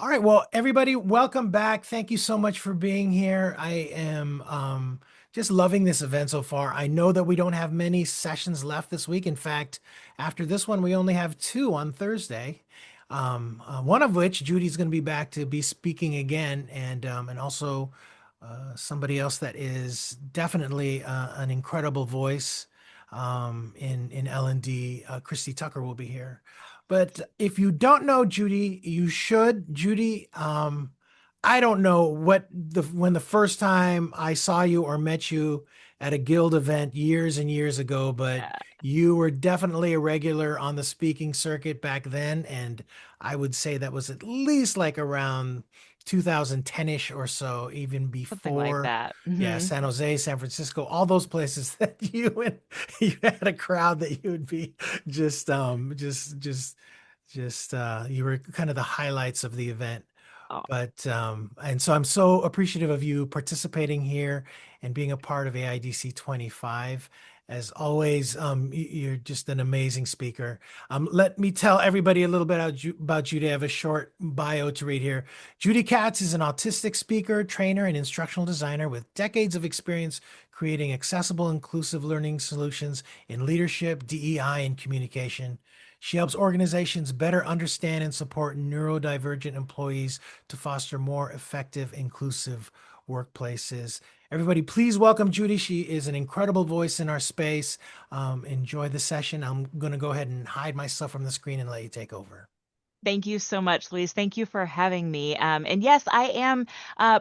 All right, well, everybody, welcome back. Thank you so much for being here. I am just loving this event so far. I know that we don't have many sessions left this week. In fact, after this one, we only have two on Thursday. One of which Judy's going to be back to be speaking again, and also somebody else that is definitely an incredible voice in L&D. Christy Tucker will be here. But if you don't know Judy, you should. Judy, I don't know when the first time I saw you or met you at a guild event years and years ago, but Yeah, you were definitely a regular on the speaking circuit back then, and I would say that was at least like around 2010-ish or so, even something like before. that. Yeah, San Jose, San Francisco, all those places that you had a crowd that you would be just you were kind of the highlights of the event. Oh, But and so I'm so appreciative of you participating here and being a part of AIDC 25. As always, you're just an amazing speaker. Let me tell everybody a little bit about Judy. I have a short bio to read here. Judy Katz is an autistic speaker, trainer, and instructional designer with decades of experience creating accessible, inclusive learning solutions in leadership, DEI, and communication. She helps organizations better understand and support neurodivergent employees to foster more effective, inclusive workplaces. Everybody, please welcome Judy. She is an incredible voice in our space. Enjoy the session. I'm going to go ahead and hide myself from the screen and let you take over. thank you so much, Lise. Thank you for having me. And yes, I am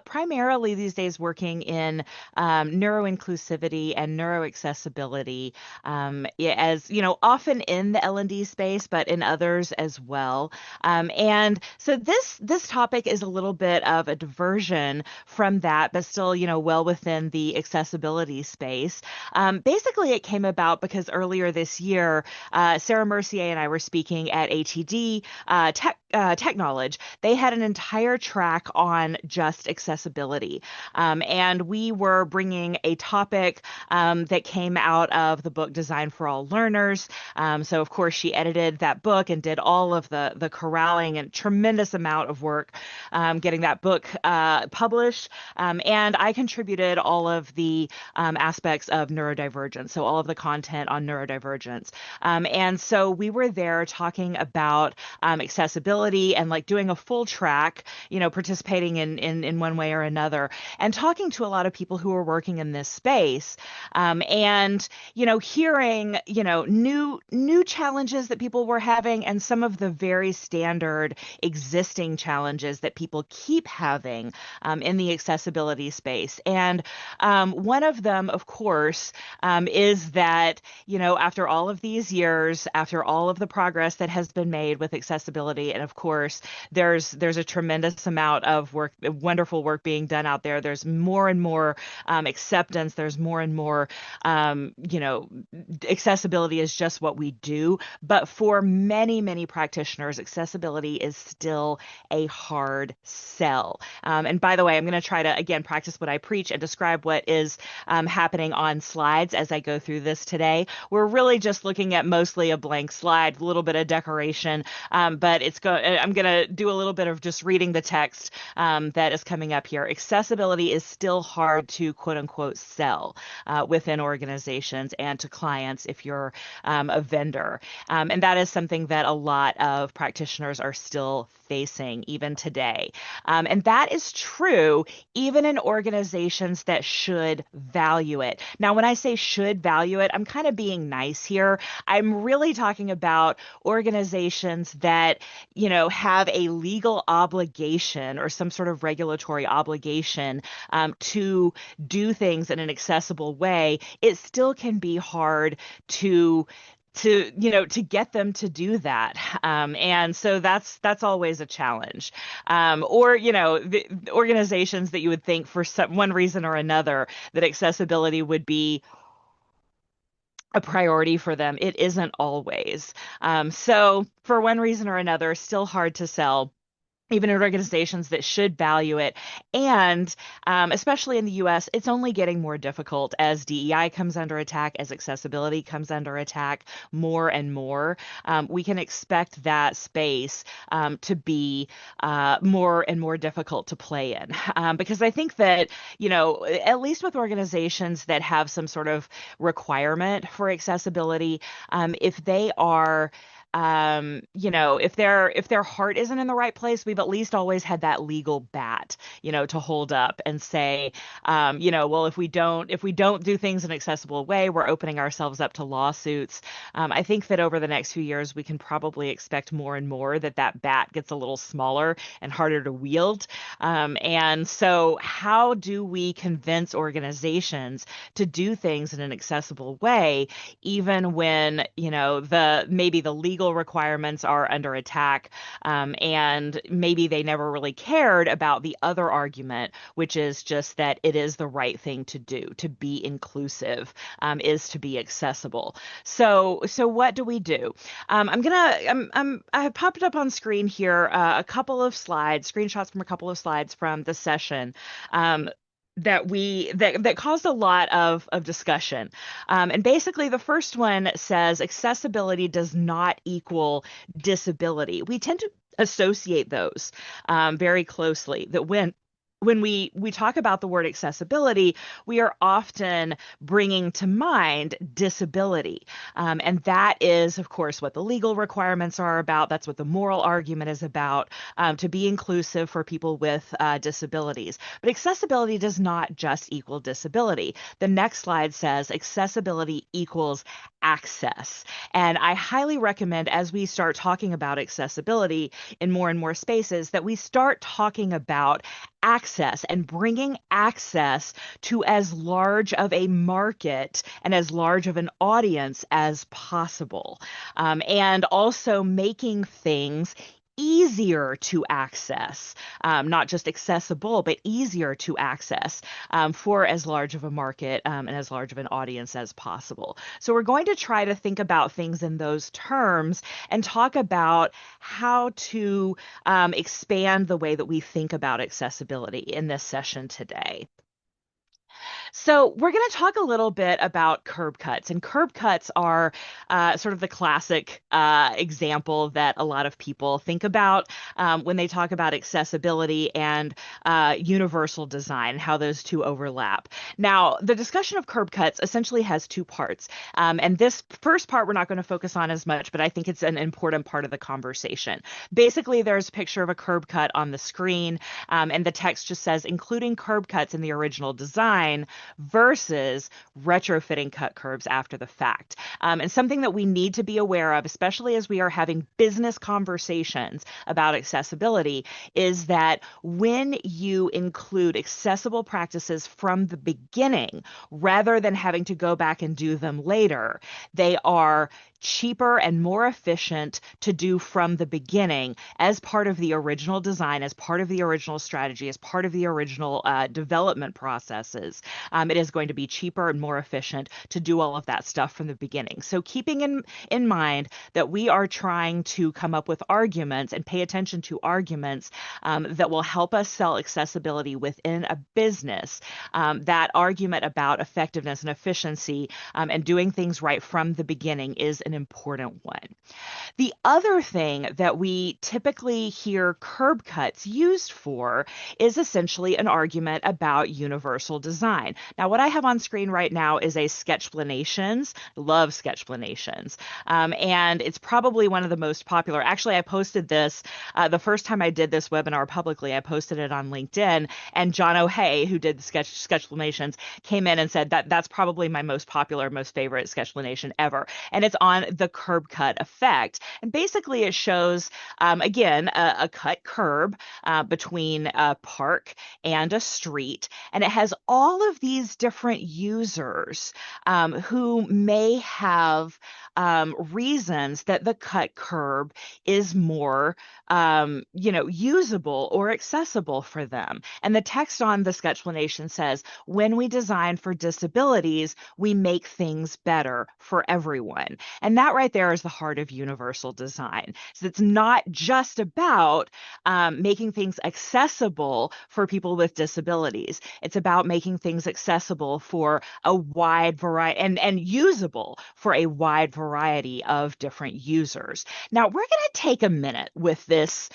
primarily these days working in neuroinclusivity and neuroaccessibility, as you know, often in the L&D space, but in others as well. And so this topic is a little bit of a diversion from that, but still, well within the accessibility space. Basically, it came about because earlier this year, Sarah Mercier and I were speaking at ATD. Tech Knowledge, they had an entire track on just accessibility. And we were bringing a topic that came out of the book Design for All Learners. So, of course, she edited that book and did all of the corralling and tremendous amount of work getting that book published. And I contributed all of the aspects of neurodivergence, so all of the content on neurodivergence. And so we were there talking about accessibility and like doing a full track, participating in one way or another, and talking to a lot of people who are working in this space, and hearing new challenges that people were having, and some of the very standard existing challenges that people keep having in the accessibility space. And one of them, of course, is that after all of these years, after all of the progress that has been made with accessibility, and of course, there's a tremendous amount of work, wonderful work being done out there. There's more and more acceptance. There's more and more, accessibility is just what we do. But for many, many practitioners, accessibility is still a hard sell. And by the way, I'm going to try to, again, practice what I preach and describe what is happening on slides as I go through this today. We're really just looking at mostly a blank slide, a little bit of decoration, but I'm going to do a little bit of just reading the text that is coming up here. Accessibility is still hard to quote unquote sell within organizations and to clients if you're a vendor. And that is something that a lot of practitioners are still facing even today. And that is true even in organizations that should value it. Now, when I say should value it, I'm kind of being nice here. I'm really talking about organizations that, have a legal obligation or some sort of regulatory obligation to do things in an accessible way. It still can be hard to get them to do that, and so that's always a challenge, or the organizations that you would think for one reason or another that accessibility would be a priority for them. It isn't always. So for one reason or another, still hard to sell even in organizations that should value it. And especially in the US, it's only getting more difficult as DEI comes under attack, as accessibility comes under attack more and more. We can expect that space to be more and more difficult to play in. Because I think that, at least with organizations that have some sort of requirement for accessibility, if they are if their heart isn't in the right place, we've at least always had that legal bat, to hold up and say, well, if we don't do things in an accessible way, we're opening ourselves up to lawsuits. I think that over the next few years, we can probably expect more and more that bat gets a little smaller and harder to wield. And so, how do we convince organizations to do things in an accessible way, even when, maybe the legal requirements are under attack, and maybe they never really cared about the other argument, which is just that it is the right thing to do. To be inclusive is to be accessible. So what do we do? I have popped up on screen here a couple of slides, screenshots from a couple of slides from the session. That caused a lot of discussion. And basically, the first one says accessibility does not equal disability. We tend to associate those very closely. That when we talk about the word accessibility, we are often bringing to mind disability. And that is, of course, what the legal requirements are about. That's what the moral argument is about, to be inclusive for people with disabilities. But accessibility does not just equal disability. The next slide says accessibility equals access. And I highly recommend, as we start talking about accessibility in more and more spaces, that we start talking about access and bringing access to as large of a market and as large of an audience as possible. And also making things easier to access, not just accessible, but easier to access for as large of a market and as large of an audience as possible. So we're going to try to think about things in those terms and talk about how to expand the way that we think about accessibility in this session today. So we're going to talk a little bit about curb cuts, and curb cuts are sort of the classic example that a lot of people think about when they talk about accessibility and universal design, how those two overlap. Now, the discussion of curb cuts essentially has two parts, and this first part we're not going to focus on as much, but I think it's an important part of the conversation. Basically, there's a picture of a curb cut on the screen, and the text just says, including curb cuts in the original design versus retrofitting cut curbs after the fact. And something that we need to be aware of, especially as we are having business conversations about accessibility, is that when you include accessible practices from the beginning, rather than having to go back and do them later, they are cheaper and more efficient to do from the beginning as part of the original design, as part of the original strategy, as part of the original development processes. It is going to be cheaper and more efficient to do all of that stuff from the beginning. So keeping in mind that we are trying to come up with arguments and pay attention to arguments that will help us sell accessibility within a business, that argument about effectiveness and efficiency and doing things right from the beginning is an important one. The other thing that we typically hear curb cuts used for is essentially an argument about universal design. Now, what I have on screen right now is a Sketchplanations. Love Sketchplanations. And it's probably one of the most popular. Actually, I posted this the first time I did this webinar publicly. I posted it on LinkedIn, and John O'Hay, who did the Sketchplanations, came in and said that that's probably my most popular, most favorite Sketchplanation ever. And it's on the curb cut effect. And basically, it shows, again, a cut curb between a park and a street. And it has all of these these different users who may have reasons that the cut curb is more usable or accessible for them. And the text on the sketchplanation says, when we design for disabilities, we make things better for everyone. And that right there is the heart of universal design. So it's not just about making things accessible for people with disabilities. It's about making things accessible for a wide variety and usable for a wide variety of different users. Now, we're going to take a minute with this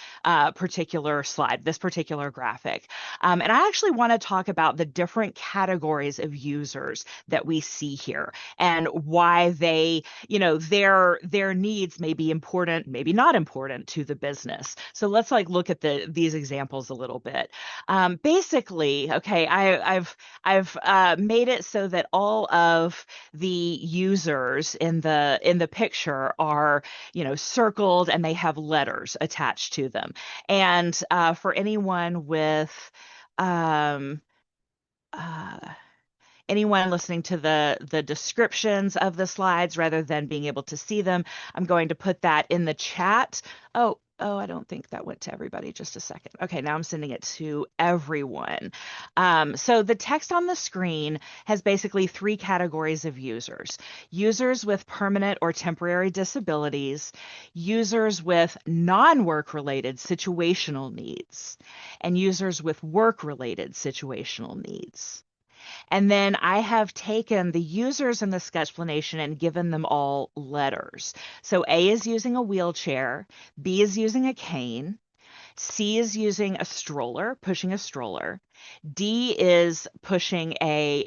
particular slide, this particular graphic. And I actually want to talk about the different categories of users that we see here and why they, their needs may be important, maybe not important to the business. So let's look at these examples a little bit. Basically, okay, I've made it so that all of the users in the picture are circled and they have letters attached to them. And for anyone with um, uh, anyone listening to the descriptions of the slides rather than being able to see them, I'm going to put that in the chat. Oh, I don't think that went to everybody. Just a second. Okay, now I'm sending it to everyone. So the text on the screen has basically three categories of users: users with permanent or temporary disabilities, users with non-work related situational needs, and users with work-related situational needs. And then I have taken the users in the sketchplanation and given them all letters. So A is using a wheelchair, B is using a cane, C is using a stroller, pushing a stroller, D is pushing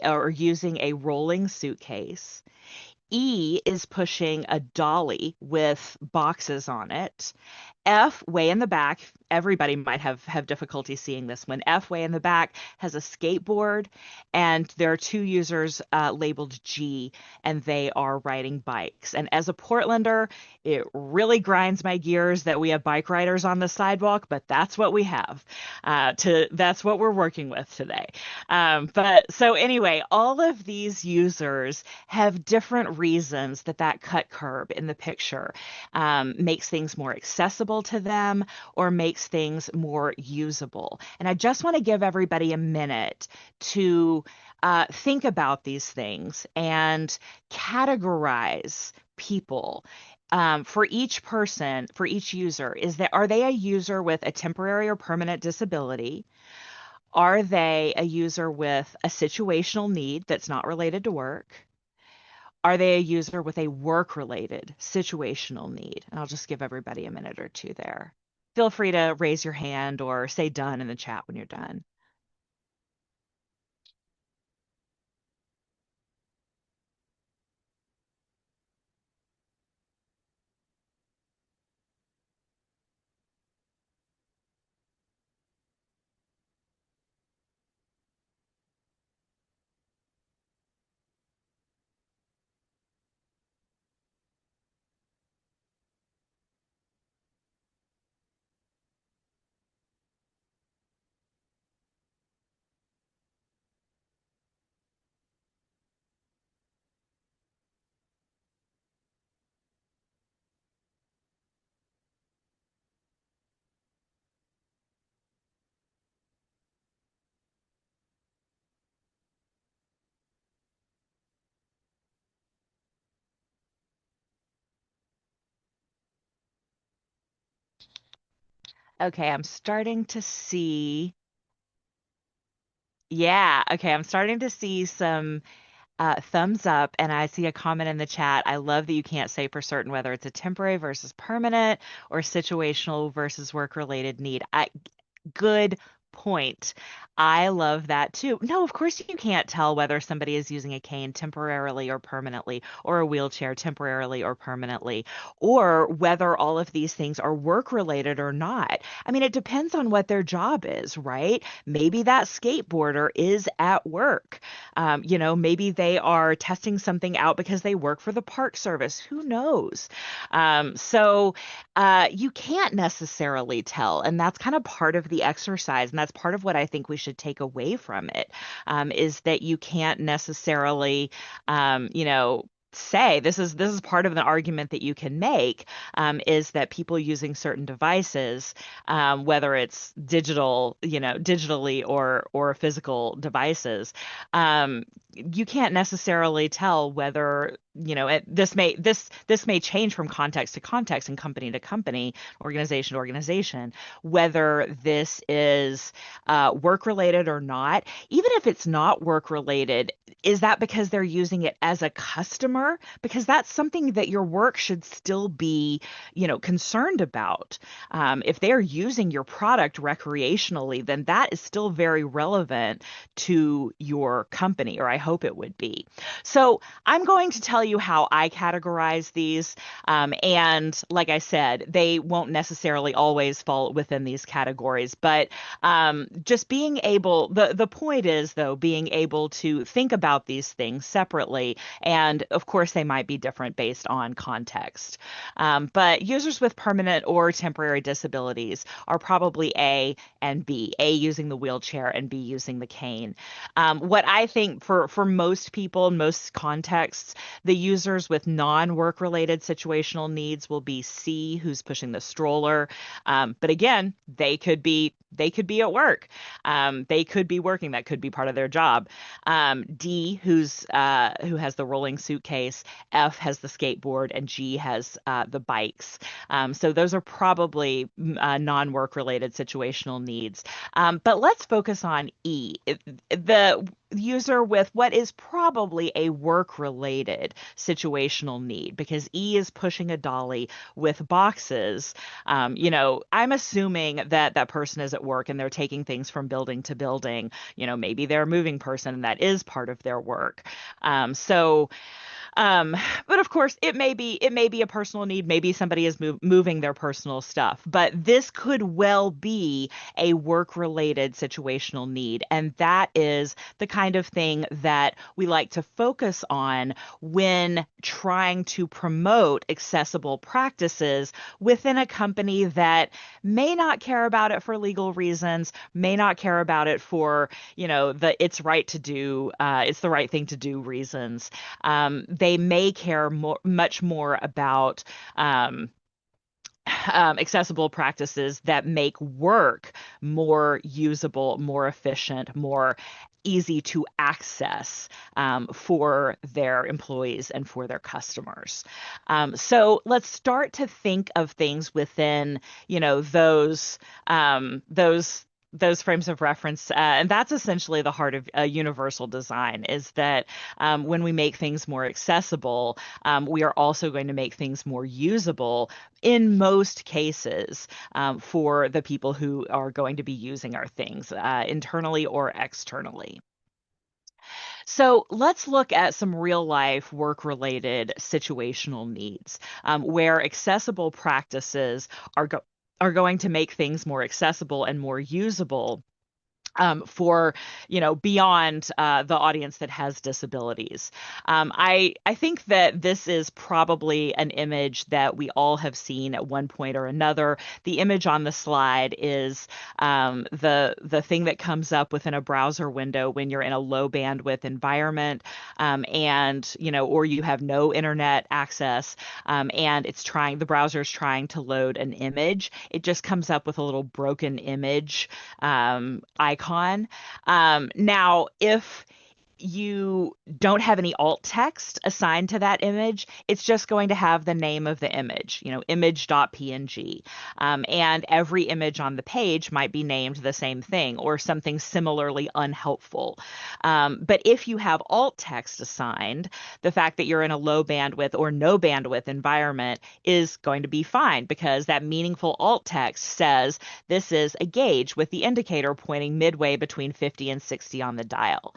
or using a rolling suitcase. E is pushing a dolly with boxes on it. F, way in the back, everybody might have difficulty seeing this one. F, way in the back, has a skateboard, and there are two users labeled G, and they are riding bikes. And as a Portlander, it really grinds my gears that we have bike riders on the sidewalk, but that's what we have. That's what we're working with today. But so anyway, all of these users have different reasons that cut curb in the picture makes things more accessible to them or makes things more usable. And I just want to give everybody a minute to think about these things and categorize people. For each person, for each user, are they a user with a temporary or permanent disability? Are they a user with a situational need that's not related to work? Are they a user with a work-related situational need? And I'll just give everybody a minute or two there. Feel free to raise your hand or say done in the chat when you're done. Okay, I'm starting to see. Yeah, okay, I'm starting to see some thumbs up, and I see a comment in the chat. I love that you can't say for certain whether it's a temporary versus permanent or situational versus work-related need. Good point. I love that too. No, of course you can't tell whether somebody is using a cane temporarily or permanently, or a wheelchair temporarily or permanently, or whether all of these things are work related or not. I mean, it depends on what their job is, right? Maybe that skateboarder is at work. Maybe they are testing something out because they work for the Park Service. Who knows? So you can't necessarily tell. And that's kind of part of the exercise. And that's part of what I think we should take away from it, is that you can't necessarily, say this is part of the argument that you can make, is that people using certain devices, whether it's digitally or physical devices, you can't necessarily tell whether, this may change from context to context and company to company, organization to organization, whether this is work related or not. Even if it's not work related, is that because they're using it as a customer? Because that's something that your work should still be, concerned about. If they're using your product recreationally, then that is still very relevant to your company, or I hope it would be. So I'm going to tell you how I categorize these. And like I said, they won't necessarily always fall within these categories, but just being able, the point is, though, being able to think about these things separately. And of course, they might be different based on context. But users with permanent or temporary disabilities are probably A and B, A using the wheelchair and B using the cane. What I think for most people in most contexts, the users with non-work related situational needs will be C, who's pushing the stroller. But again, they could be at work. They could be working. That could be part of their job. D, who has the rolling suitcase. F has the skateboard, and G has the bikes. So those are probably non-work related situational needs. But let's focus on E, the user with what is probably a work-related situational need, because E is pushing a dolly with boxes. I'm assuming that that person is at work and they're taking things from building to building. Maybe they're a moving person and that is part of their work. So um, but of course, it may be a personal need. Maybe somebody is moving their personal stuff, but this could well be a work-related situational need, and that is the kind of thing that we like to focus on when trying to promote accessible practices within a company that may not care about it for legal reasons, may not care about it for, the it's the right thing to do reasons. They may care much more about accessible practices that make work more usable, more efficient, more easy to access, for their employees and for their customers. So let's start to think of things within, those frames of reference, and that's essentially the heart of universal design, is that when we make things more accessible, we are also going to make things more usable in most cases, for the people who are going to be using our things, internally or externally. So let's look at some real life work related situational needs, where accessible practices are going to make things more accessible and more usable, for beyond the audience that has disabilities. I think that this is probably an image that we all have seen at one point or another. The image on the slide is, the thing that comes up within a browser window when you're in a low bandwidth environment, and or you have no internet access, and the browser is trying to load an image. It just comes up with a little broken image icon. Now, if you don't have any alt text assigned to that image, it's just going to have the name of the image, image.png. And every image on the page might be named the same thing or something similarly unhelpful. But if you have alt text assigned, the fact that you're in a low bandwidth or no bandwidth environment is going to be fine, because that meaningful alt text says this is a gauge with the indicator pointing midway between 50 and 60 on the dial.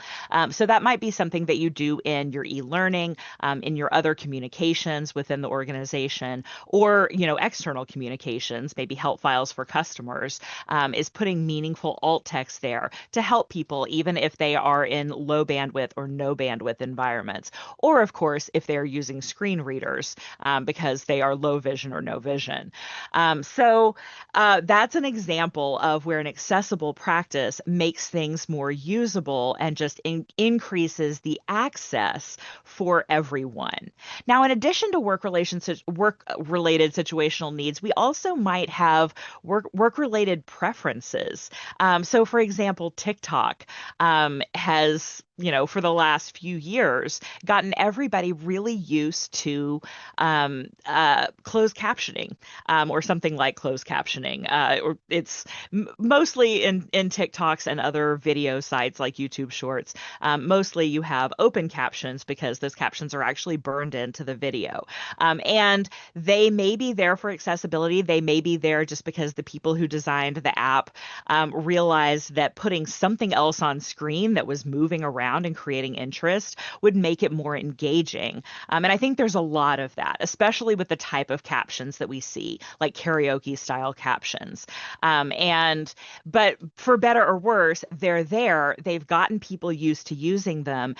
So that might be something that you do in your e-learning, in your other communications within the organization, or external communications, maybe help files for customers, is putting meaningful alt text there to help people, even if they are in low bandwidth or no bandwidth environments, or of course if they're using screen readers, because they are low vision or no vision. That's an example of where an accessible practice makes things more usable and just increases the access for everyone. Now, in addition to work related situational needs, we also might have work related preferences. So, for example, TikTok has, for the last few years, gotten everybody really used to closed captioning, or something like closed captioning. Or it's mostly in TikToks and other video sites like YouTube Shorts. Mostly you have open captions because those captions are actually burned into the video. And they may be there for accessibility. They may be there just because the people who designed the app realized that putting something else on screen that was moving around and creating interest would make it more engaging. And I think there's a lot of that, especially with the type of captions that we see, like karaoke style captions. But for better or worse, they're there. They've gotten people used to using them.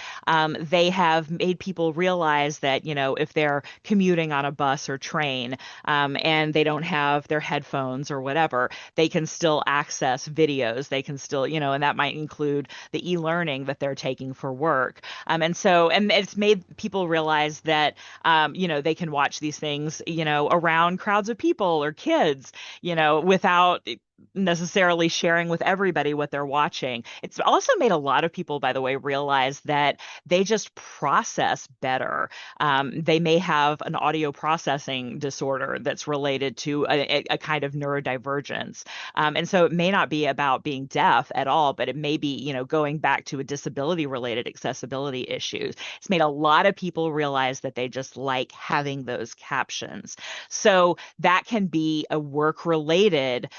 They have made people realize that, if they're commuting on a bus or train, and they don't have their headphones or whatever, they can still access videos. They can still, and that might include the e-learning that they're taking for work. And it's made people realize that, they can watch these things, around crowds of people or kids, without necessarily sharing with everybody what they're watching. It's also made a lot of people, by the way, realize that they just process better. They may have an audio processing disorder that's related to a kind of neurodivergence. And so it may not be about being deaf at all, but it may be, going back to a disability related accessibility issues. It's made a lot of people realize that they just like having those captions. So that can be a work related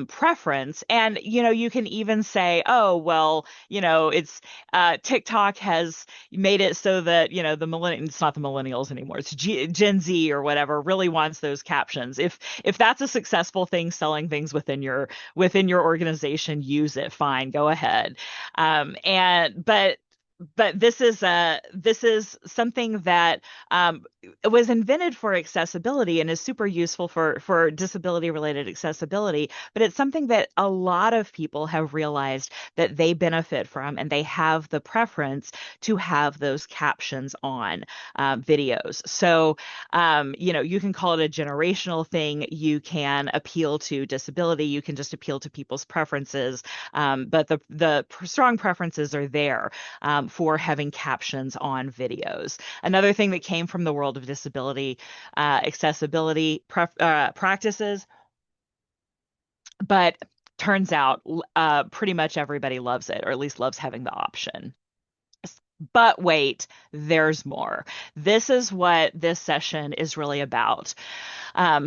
preference. And, you can even say, oh, well, it's TikTok has made it so that, it's not the millennials anymore. It's Gen Z or whatever really wants those captions. If that's a successful thing, selling things within your organization, use it. Fine, go ahead. But this is something that was invented for accessibility and is super useful for disability related accessibility. But it's something that a lot of people have realized that they benefit from, and they have the preference to have those captions on videos. So you can call it a generational thing. You can appeal to disability. You can just appeal to people's preferences. But the strong preferences are there for having captions on videos. Another thing that came from the world of disability accessibility practices, but turns out pretty much everybody loves it, or at least loves having the option. But wait, there's more. This is what this session is really about.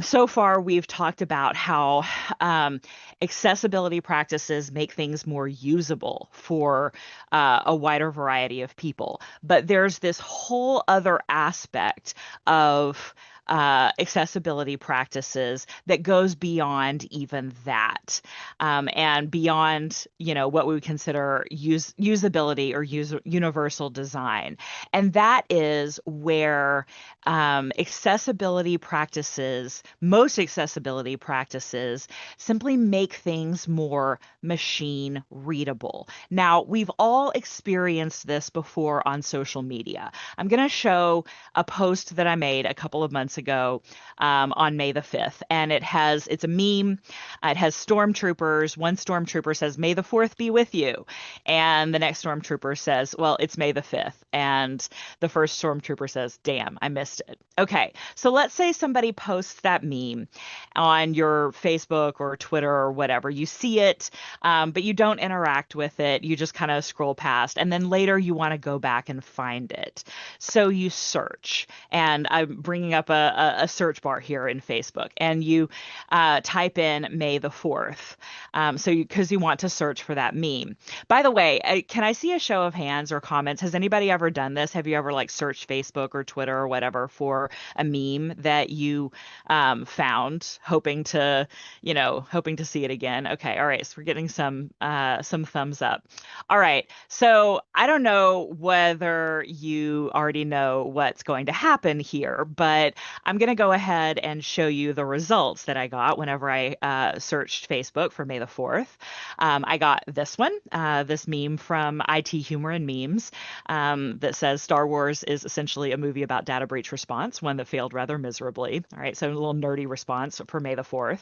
So far, we've talked about how accessibility practices make things more usable for a wider variety of people. But there's this whole other aspect of accessibility practices that goes beyond even that, and beyond, what we would consider usability or universal design. And that is where most accessibility practices simply make things more machine readable. Now, we've all experienced this before on social media. I'm going to show a post that I made a couple of months ago on May the 5th. And it's a meme. It has stormtroopers. One stormtrooper says, "May the 4th be with you." And the next stormtrooper says, "Well, it's May the 5th." And the first stormtrooper says, "Damn, I missed it." Okay, so let's say somebody posts that meme on your Facebook or Twitter or whatever. You see it, but you don't interact with it. You just kind of scroll past. And then later you want to go back and find it. So you search. And I'm bringing up a search bar here in Facebook, and you type in May the 4th. Because you want to search for that meme. By the way, can I see a show of hands or comments? Has anybody ever done this? Have you ever like searched Facebook or Twitter or whatever for a meme that you found, hoping to see it again? Okay, all right. So we're getting some thumbs up. All right. So I don't know whether you already know what's going to happen here, but I'm going to go ahead and show you the results that I got whenever I searched Facebook for May the 4th. I got this one, this meme from IT Humor and Memes, that says Star Wars is essentially a movie about data breach response, one that failed rather miserably. All right, so a little nerdy response for May the 4th.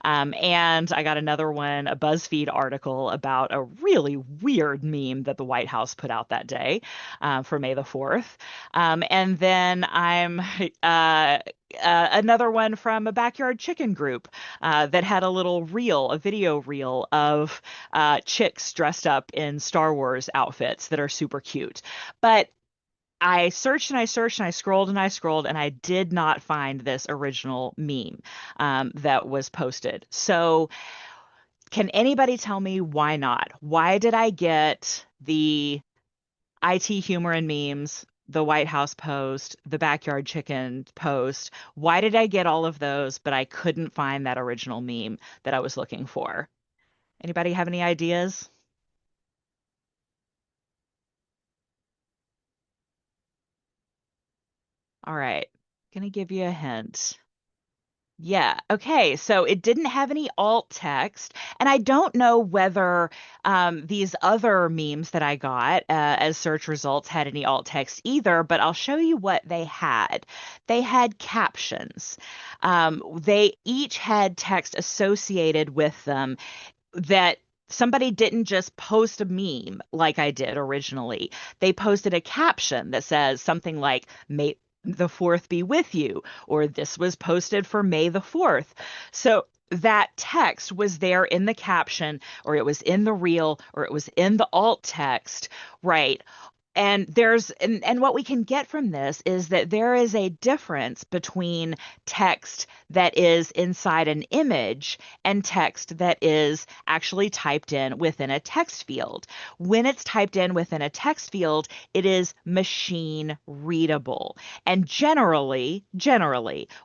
And I got another one, a BuzzFeed article about a really weird meme that the White House put out that day for May the 4th. And then I'm another one from a backyard chicken group that had a little reel, a video reel of chicks dressed up in Star Wars outfits that are super cute. But I searched and I searched and I scrolled and I scrolled and I did not find this original meme that was posted. So can anybody tell me why not? Why did I get the IT Humor and Memes, the White House post, the backyard chicken post? Why did I get all of those, but I couldn't find that original meme that I was looking for? Anybody have any ideas? All right, gonna give you a hint. Yeah. Okay. So it didn't have any alt text. And I don't know whether these other memes that I got as search results had any alt text either, but I'll show you what they had. They had captions. They each had text associated with them that somebody didn't just post a meme like I did originally. They posted a caption that says something like, May the 4th be with you, or this was posted for May the 4th. So that text was there in the caption, or it was in the reel, or it was in the alt text, right? And what we can get from this is that there is a difference between text that is inside an image and text that is actually typed in within a text field. When it's typed in within a text field, it is machine readable. And generally,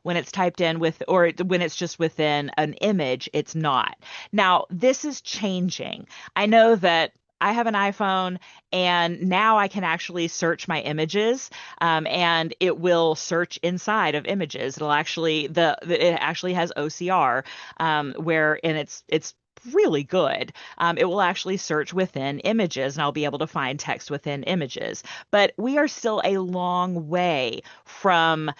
when it's typed in with, or when it's just within an image, it's not. Now, this is changing. I know that I have an iPhone, and now I can actually search my images, and it will search inside of images. It actually has OCR, and it's really good. It will actually search within images, and I'll be able to find text within images. But we are still a long way from,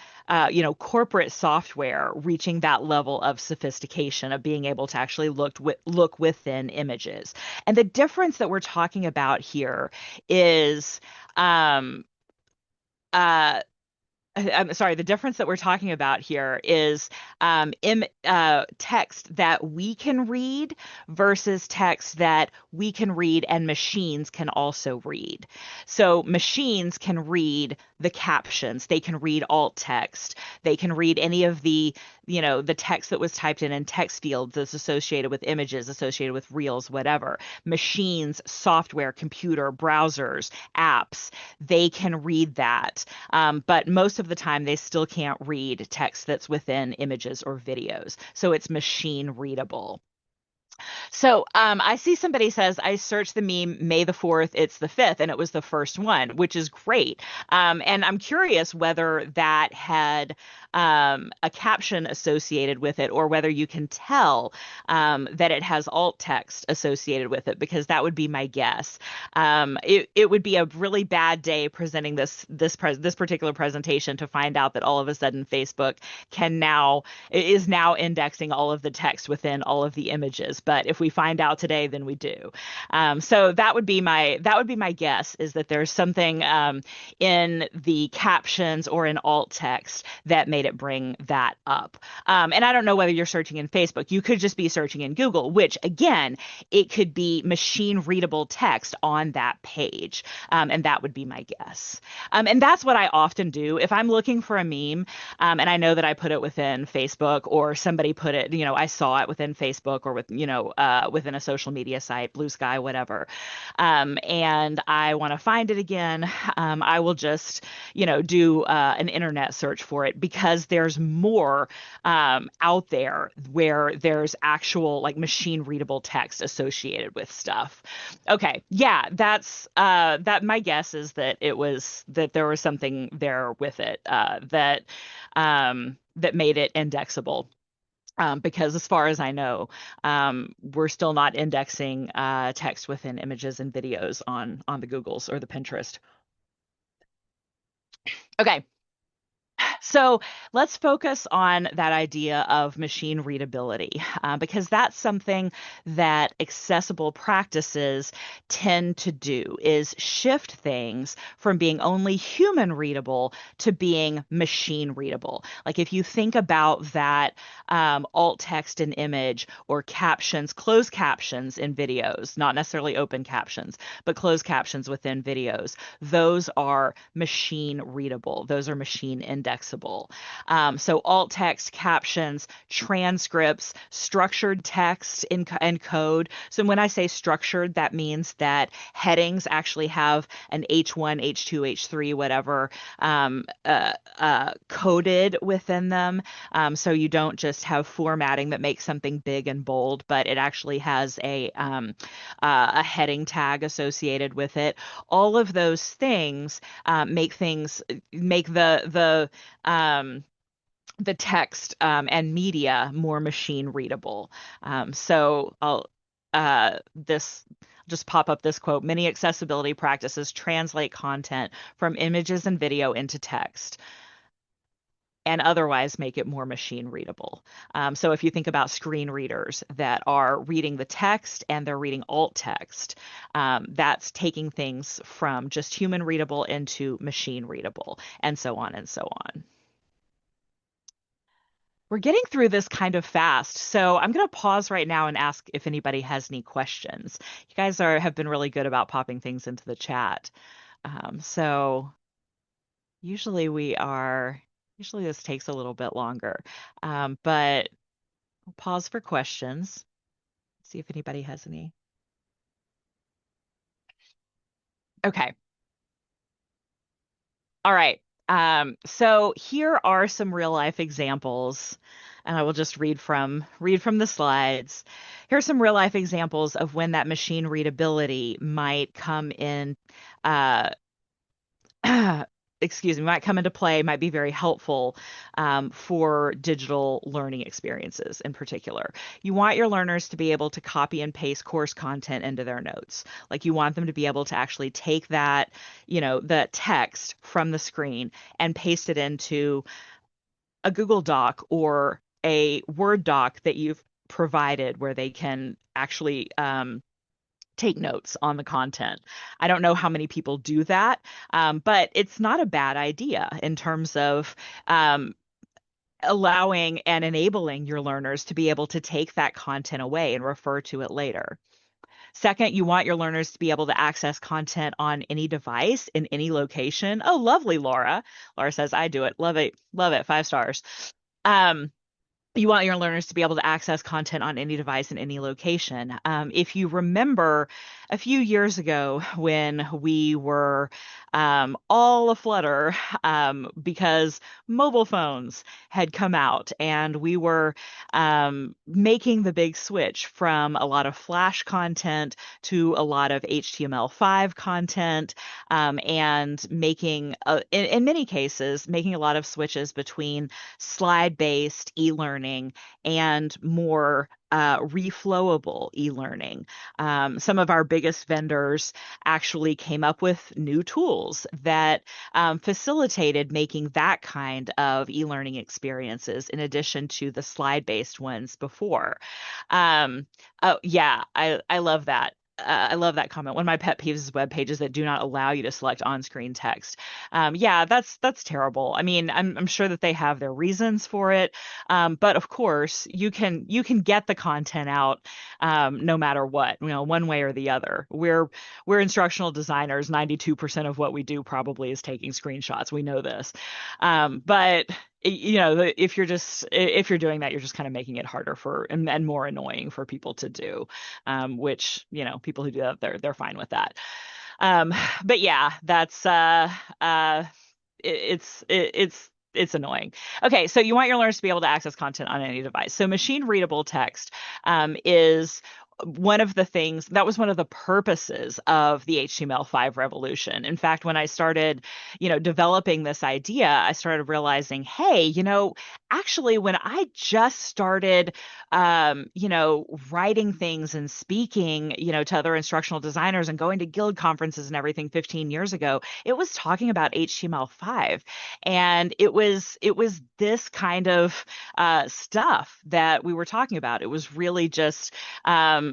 corporate software reaching that level of sophistication of being able to actually look within images. And the difference that we're talking about here is, um, uh, I'm sorry, the difference that we're talking about here is text that we can read versus text that we can read and machines can also read. So machines can read the captions, they can read alt text, they can read any of the text that was typed in text fields that's associated with images, associated with reels, whatever. Machines, software, computer, browsers, apps, they can read that. But most of the time, they still can't read text that's within images or videos. So it's machine readable. So I see somebody says, I searched the meme May the 4th, it's the 5th, and it was the first one, which is great. And I'm curious whether that had a caption associated with it, or whether you can tell that it has alt text associated with it, because that would be my guess. It would be a really bad day presenting this particular presentation to find out that all of a sudden Facebook is now indexing all of the text within all of the images. but if we find out today, then we do. So that would be my guess, is that there's something in the captions or in alt text that made it bring that up. And I don't know whether you're searching in Facebook. You could just be searching in Google, which again, it could be machine readable text on that page. And that would be my guess. And that's what I often do if I'm looking for a meme, and I know that I put it within Facebook, or somebody put it, I saw it within Facebook, or within a social media site, Blue Sky, whatever. And I want to find it again. I will just, do an internet search for it, because there's more out there where there's actual like machine readable text associated with stuff. Okay, yeah, that my guess is that there was something there with it, that made it indexable. Because as far as I know, we're still not indexing text within images and videos on the Googles or the Pinterest. Okay, so let's focus on that idea of machine readability, because that's something that accessible practices tend to do, is shift things from being only human readable to being machine readable. Like if you think about that, alt text and image, or captions, closed captions in videos, not necessarily open captions, but closed captions within videos, those are machine readable. Those are machine indexable. So alt text, captions, transcripts, structured text and code. So when I say structured, that means that headings actually have an H1, H2, H3, whatever, coded within them. So you don't just have formatting that makes something big and bold, but it actually has a heading tag associated with it. All of those things make the text and media more machine readable. So I'll this just pop up this quote: many accessibility practices translate content from images and video into text, and otherwise make it more machine readable. So if you think about screen readers that are reading the text and they're reading alt text, that's taking things from just human readable into machine readable, and so on and so on. We're getting through this kind of fast, so I'm going to pause right now and ask if anybody has any questions. You guys have been really good about popping things into the chat. So usually usually this takes a little bit longer, but I'll pause for questions, see if anybody has any. Okay. All right. So here are some real life examples, and I will just read from the slides. Here's some real life examples of when that machine readability might come in, uh, excuse me, might come into play, might be very helpful for digital learning experiences in particular. You want your learners to be able to copy and paste course content into their notes. Like you want them to be able to actually take that, the text from the screen and paste it into a Google Doc or a Word doc that you've provided, where they can actually take notes on the content. I don't know how many people do that, but it's not a bad idea in terms of allowing and enabling your learners to be able to take that content away and refer to it later. Second, you want your learners to be able to access content on any device in any location. Oh, lovely, Laura. Laura says, I do it. Love it. Love it. 5 stars. You want your learners to be able to access content on any device in any location. If you remember a few years ago when we were all aflutter because mobile phones had come out, and we were making the big switch from a lot of Flash content to a lot of HTML5 content, and in many cases, making a lot of switches between slide-based e-learning and more reflowable e-learning. Some of our biggest vendors actually came up with new tools that facilitated making that kind of e-learning experiences in addition to the slide-based ones before. Oh yeah, I love that. I love that comment. One of my pet peeves is web pages that do not allow you to select on-screen text. Yeah, that's terrible. I mean, I'm sure that they have their reasons for it, but of course, you can get the content out no matter what, one way or the other. We're instructional designers. 92% of what we do probably is taking screenshots. We know this, but if you're doing that, you're just kind of making it harder for and more annoying for people to do, which people who do that, they're fine with that. um but yeah, that's uh it's annoying. Okay, so you want your learners to be able to access content on any device. So machine readable text is one of the things that was one of the purposes of the HTML5 revolution. In fact, when I started, developing this idea, I started realizing, hey, actually, when I just started, writing things and speaking, to other instructional designers and going to guild conferences and everything 15 years ago, it was talking about HTML5, and it was this kind of stuff that we were talking about. It was really just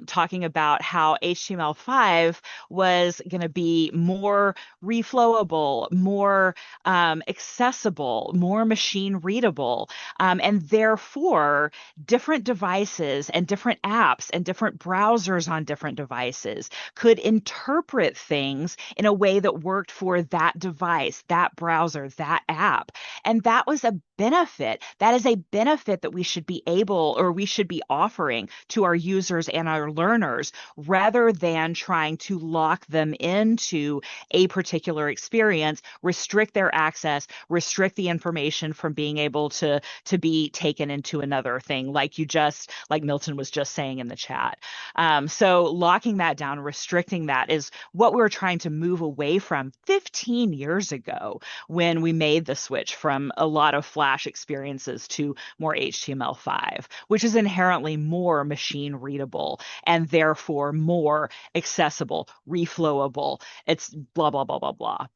talking about how HTML5 was going to be more reflowable, more accessible, more machine readable, and therefore different devices and different apps and different browsers on different devices could interpret things in a way that worked for that device, that browser, that app. And that was a benefit. That is a benefit that we should be able, or we should be offering to our users and our learners, rather than trying to lock them into a particular experience, restrict their access, restrict the information from being able to be taken into another thing, like Milton was just saying in the chat. So locking that down, restricting that, is what we were trying to move away from 15 years ago when we made the switch from a lot of Flash experiences to more HTML5, which is inherently more machine readable and therefore more accessible, reflowable. It's blah, blah, blah, blah, blah.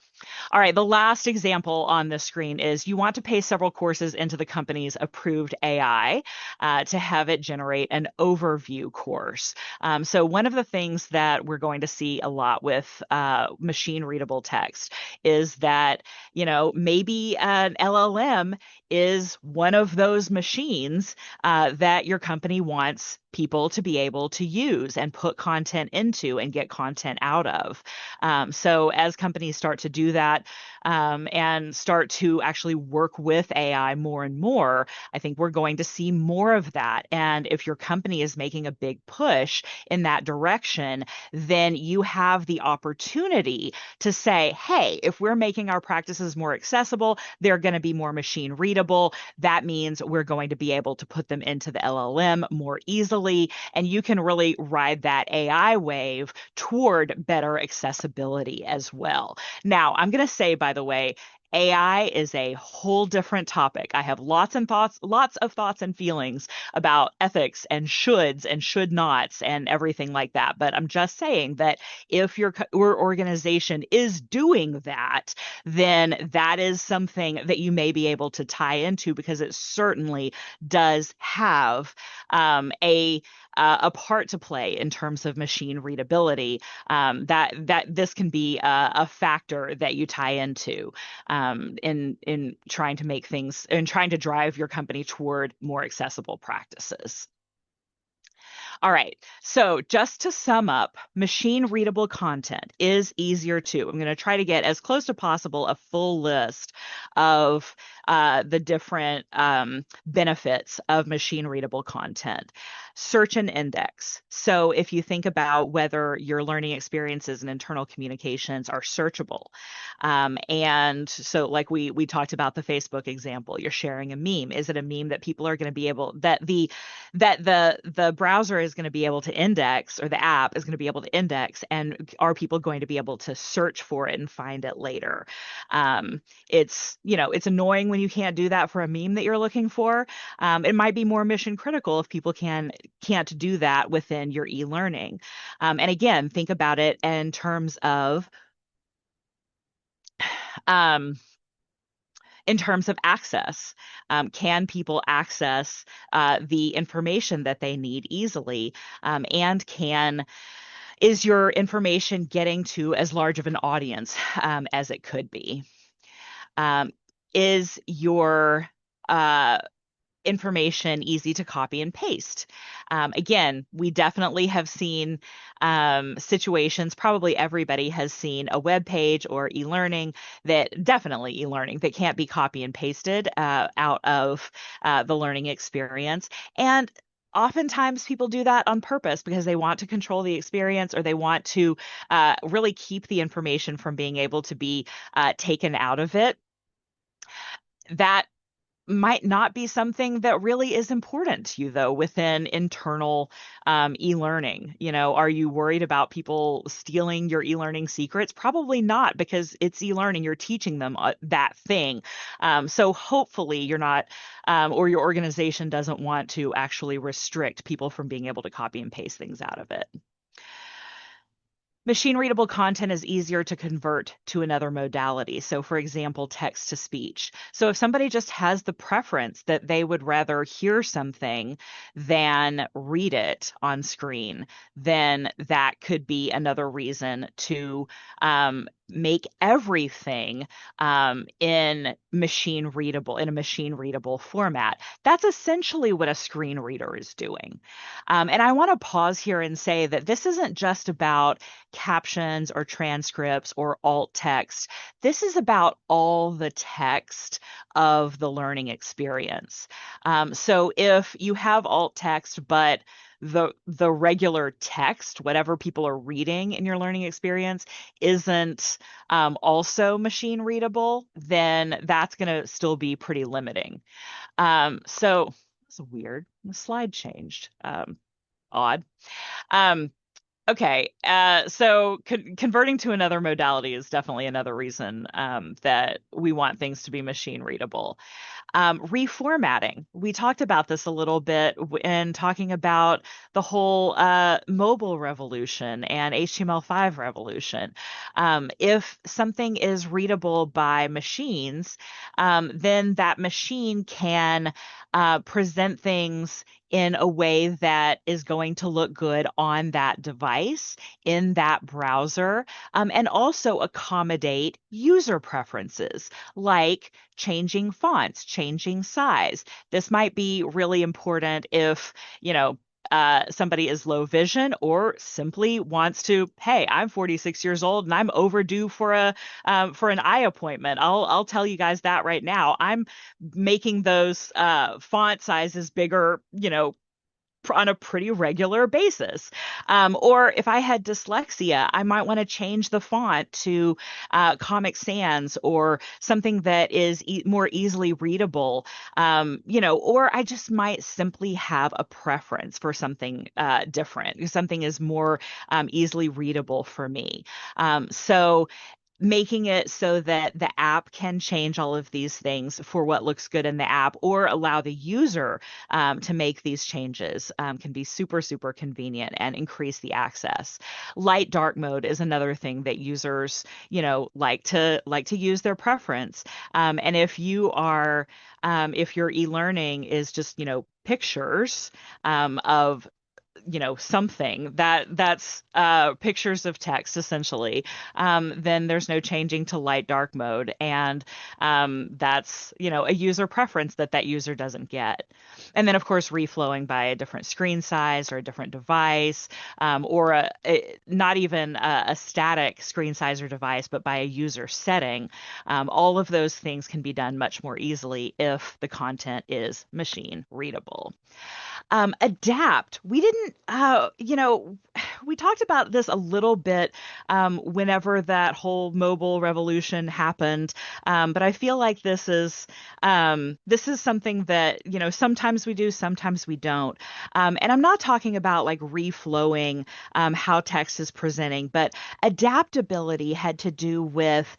All right, the last example on the screen is you want to pay several courses into the company's approved AI to have it generate an overview course. So one of the things that we're going to see a lot with machine readable text is that, maybe an LLM is one of those machines that your company wants people to be able to use and put content into and get content out of. So as companies start to do that, and start to actually work with AI more and more, I think we're going to see more of that. And if your company is making a big push in that direction, then you have the opportunity to say, hey, if we're making our practices more accessible, they're going to be more machine readable. That means we're going to be able to put them into the LLM more easily. And you can really ride that AI wave toward better accessibility as well. Now, I'm going to say, by the way, AI is a whole different topic. I have lots of thoughts and feelings about ethics and shoulds and should nots and everything like that. But I'm just saying that if your organization is doing that, then that is something that you may be able to tie into, because it certainly does have a part to play in terms of machine readability. That this can be a factor that you tie into in trying to make things and trying to drive your company toward more accessible practices. All right. So just to sum up, machine readable content is easier to. I'm going to try to get as close to possible a full list of the different benefits of machine readable content. Search and index. So if you think about whether your learning experiences and internal communications are searchable, and so like we talked about the Facebook example, you're sharing a meme. Is it a meme that people are going to be able, that the browser is going to be able to index, or the app is going to be able to index, and are people going to be able to search for it and find it later? It's annoying when you can't do that for a meme that you're looking for. It might be more mission critical if people can't do that within your e-learning. And again, think about it um, in terms of access. Can people access the information that they need easily? And is your information getting to as large of an audience as it could be? Um, is your information easy to copy and paste? Again, we definitely have seen situations, probably everybody has seen a web page or definitely e-learning that can't be copy and pasted out of the learning experience. And oftentimes people do that on purpose because they want to control the experience, or they want to really keep the information from being able to be taken out of it. That might not be something that really is important to you, though, within internal e-learning. Are you worried about people stealing your e-learning secrets? Probably not, because it's e-learning. You're teaching them that thing. So hopefully you're not, or your organization doesn't want to actually restrict people from being able to copy and paste things out of it. Machine readable content is easier to convert to another modality. So, for example, text to speech. So, if somebody just has the preference that they would rather hear something than read it on screen, then that could be another reason to make everything in a machine readable format. That's essentially what a screen reader is doing. And I want to pause here and say that this isn't just about captions or transcripts or alt text. This is about all the text of the learning experience. So if you have alt text, but the regular text, whatever people are reading in your learning experience, isn't also machine readable, then that's going to still be pretty limiting. So it's weird. The slide changed. Odd. Um, Okay, so converting to another modality is definitely another reason that we want things to be machine readable. Reformatting. We talked about this a little bit in talking about the whole mobile revolution and HTML5 revolution. If something is readable by machines, then that machine can present things in a way that is going to look good on that device, in that browser, and also accommodate user preferences like changing fonts, changing size. This might be really important if, somebody is low vision or simply wants to, hey, I'm 46 years old and I'm overdue for an eye appointment. I'll tell you guys that right now. I'm making those font sizes bigger, on a pretty regular basis. Or if I had dyslexia, I might want to change the font to Comic Sans or something that is more easily readable. Or I just might simply have a preference for something different. Something is more easily readable for me. So making it so that the app can change all of these things for what looks good in the app, or allow the user to make these changes, can be super, super convenient and increase the access. Light dark mode is another thing that users, like to use their preference. And if your e-learning is just, pictures of something that's pictures of text essentially, then there's no changing to light dark mode, and that's a user preference that user doesn't get. And then of course reflowing by a different screen size or a different device, or not even a static screen size or device, but by a user setting. All of those things can be done much more easily if the content is machine readable. Adapt. We didn't, we talked about this a little bit whenever that whole mobile revolution happened. But I feel like this is something that, sometimes we do, sometimes we don't. And I'm not talking about like reflowing how text is presenting, but adaptability had to do with,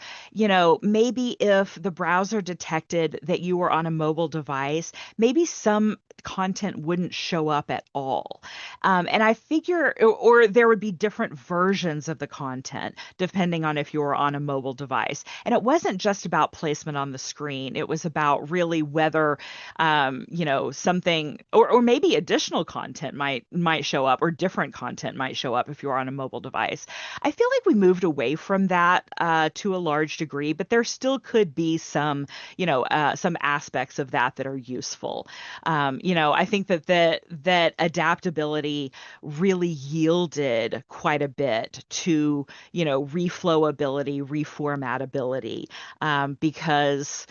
maybe if the browser detected that you were on a mobile device, maybe some content wouldn't show up at all. And I figure, or there would be different versions of the content depending on if you were on a mobile device. And it wasn't just about placement on the screen, it was about really whether, something, or maybe additional content might show up, or different content might show up if you're on a mobile device. I feel like we moved away from that to a large degree, but there still could be some aspects of that that are useful. I think that adaptability really yielded quite a bit to, reflowability, reformatability, because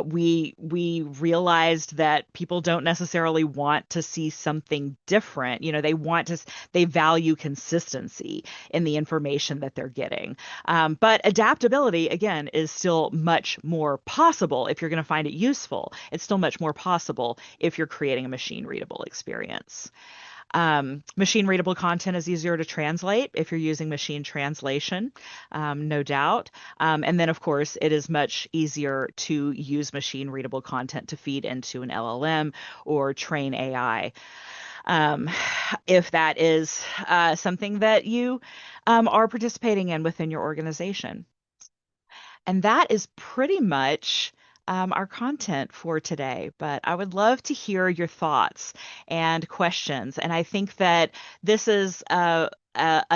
we realized that people don't necessarily want to see something different. They value consistency in the information that they're getting. But adaptability, again, is still much more possible if you're going to find it useful. It's still much more possible if you're creating a machine readable experience. Machine readable content is easier to translate if you're using machine translation, no doubt. And then, of course, it is much easier to use machine readable content to feed into an LLM or train AI. Um, if that is something that you are participating in within your organization. And that is pretty much our content for today. But I would love to hear your thoughts and questions. And I think that this is a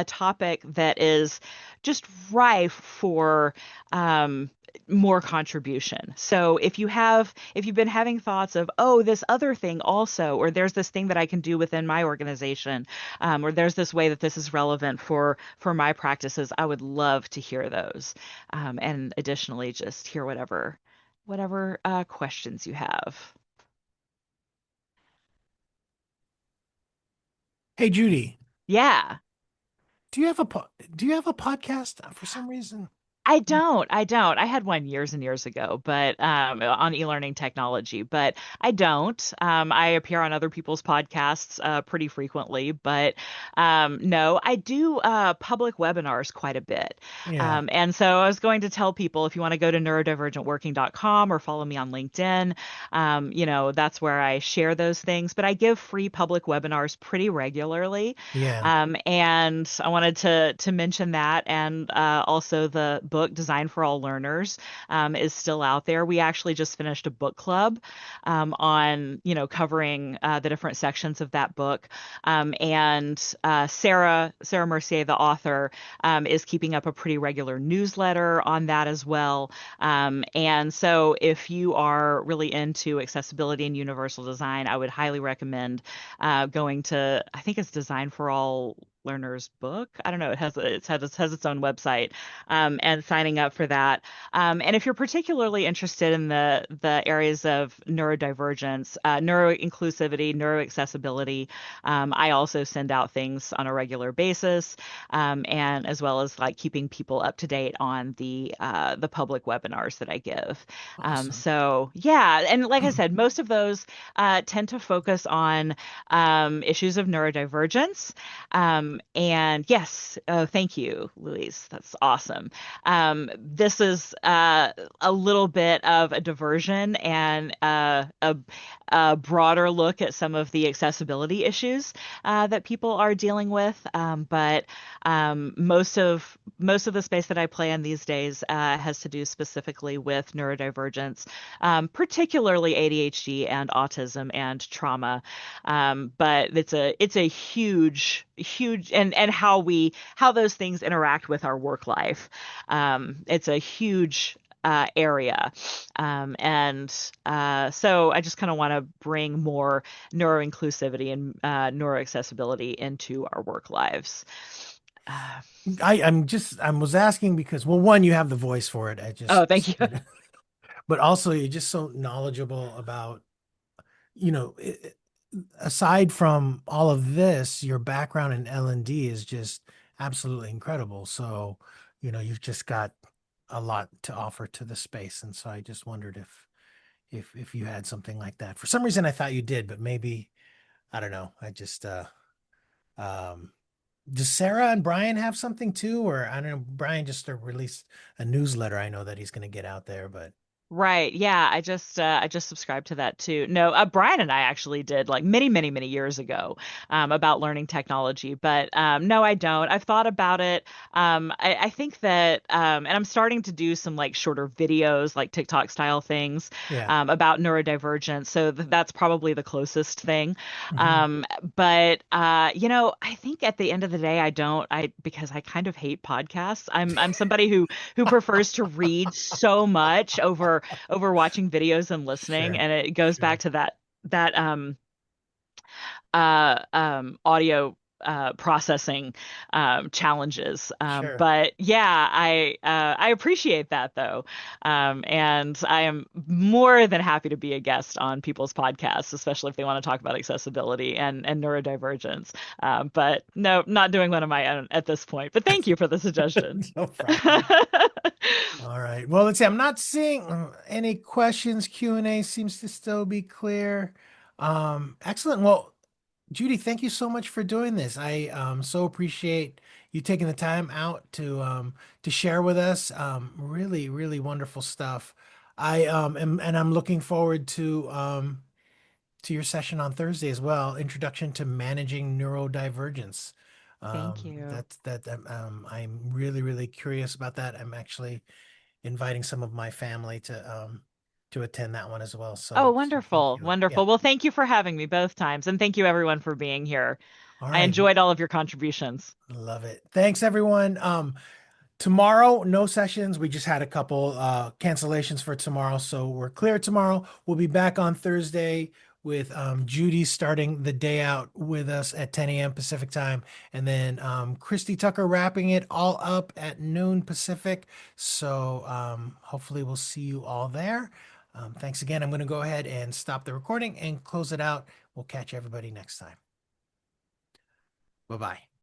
topic that is just rife for more contribution. So if you've been having thoughts of, oh, this other thing also, or there's this thing that I can do within my organization, or there's this way that this is relevant for my practices, I would love to hear those. And additionally, just hear whatever questions you have. Hey, Judy, Yeah. do you have do you have a podcast for some reason? I don't. I don't. I had one years and years ago, but on e-learning technology, but I don't. I appear on other people's podcasts pretty frequently, but no, I do public webinars quite a bit. Yeah, And so I was going to tell people if you want to go to neurodivergentworking.com or follow me on LinkedIn, that's where I share those things, but I give free public webinars pretty regularly. yeah. And I wanted to mention that, and also the book Design for All Learners is still out there. We actually just finished a book club on covering the different sections of that book. And Sarah Mercier, the author, is keeping up a pretty regular newsletter on that as well. And so if you are really into accessibility and universal design, I would highly recommend going to, I think it's Design for All Learners book. I don't know. It has its own website, and signing up for that. And if you're particularly interested in the areas of neurodivergence, neuroinclusivity, neuroaccessibility, I also send out things on a regular basis, and as well as like keeping people up to date on the public webinars that I give. Awesome. So yeah, and like I said, most of those tend to focus on issues of neurodivergence. And yes, oh, thank you, Louise. That's awesome. This is a little bit of a diversion and a broader look at some of the accessibility issues that people are dealing with. But most of the space that I play in these days has to do specifically with neurodivergence, particularly ADHD and autism and trauma. But it's a huge and how those things interact with our work life. It's a huge area. And so I just kind of want to bring more neuroinclusivity and neuroaccessibility into our work lives. Uh, I was asking because, well, one, you have the voice for it. I oh, just thank you. said it. But also you're just so knowledgeable about, you know, aside from all of this, your background in L&D is just absolutely incredible. So, you've just got a lot to offer to the space. And so I just wondered if you had something like that. For some reason I thought you did, but maybe I don't know. I just um does Sarah and Brian have something too? Or I don't know, Brian just released a newsletter. I know that he's going to get out there, but Right. Yeah, I just subscribed to that too. No, Brian and I actually did like many, many, many years ago about learning technology, but no, I don't. I've thought about it. I think that, and I'm starting to do some like shorter videos, like TikTok style things yeah. about neurodivergence. So that's probably the closest thing. Hmm. Um, but I think at the end of the day, I don't. Because I kind of hate podcasts. I'm somebody who prefers to read so much over watching videos and listening, Sure. and it goes back Sure. to that audio processing challenges. Sure. But yeah, I appreciate that though, and I am more than happy to be a guest on people's podcasts, especially if they want to talk about accessibility and neurodivergence. But no, not doing one of my own at this point. But thank you for the suggestion. No problem. All right. Well, let's see. I'm not seeing any questions. Q&A seems to still be clear. Excellent. Well, Judy, thank you so much for doing this. I so appreciate you taking the time out to share with us. Really, really wonderful stuff. And I'm looking forward to your session on Thursday as well. Introduction to managing neurodivergence. Thank you. I'm really, really curious about that. I'm actually inviting some of my family to attend that one as well. Oh, So thank wonderful. you. Yeah. Wonderful. Well, thank you for having me both times. And thank you everyone for being here. All I right. enjoyed all of your contributions. Love it. Thanks everyone. Tomorrow, no sessions. We just had a couple cancellations for tomorrow, so we're clear tomorrow. We'll be back on Thursday with Judy starting the day out with us at 10 a.m. Pacific time, and then Christy Tucker wrapping it all up at noon Pacific. So hopefully we'll see you all there. Thanks again. I'm going to go ahead and stop the recording and close it out. We'll catch everybody next time. Bye-bye.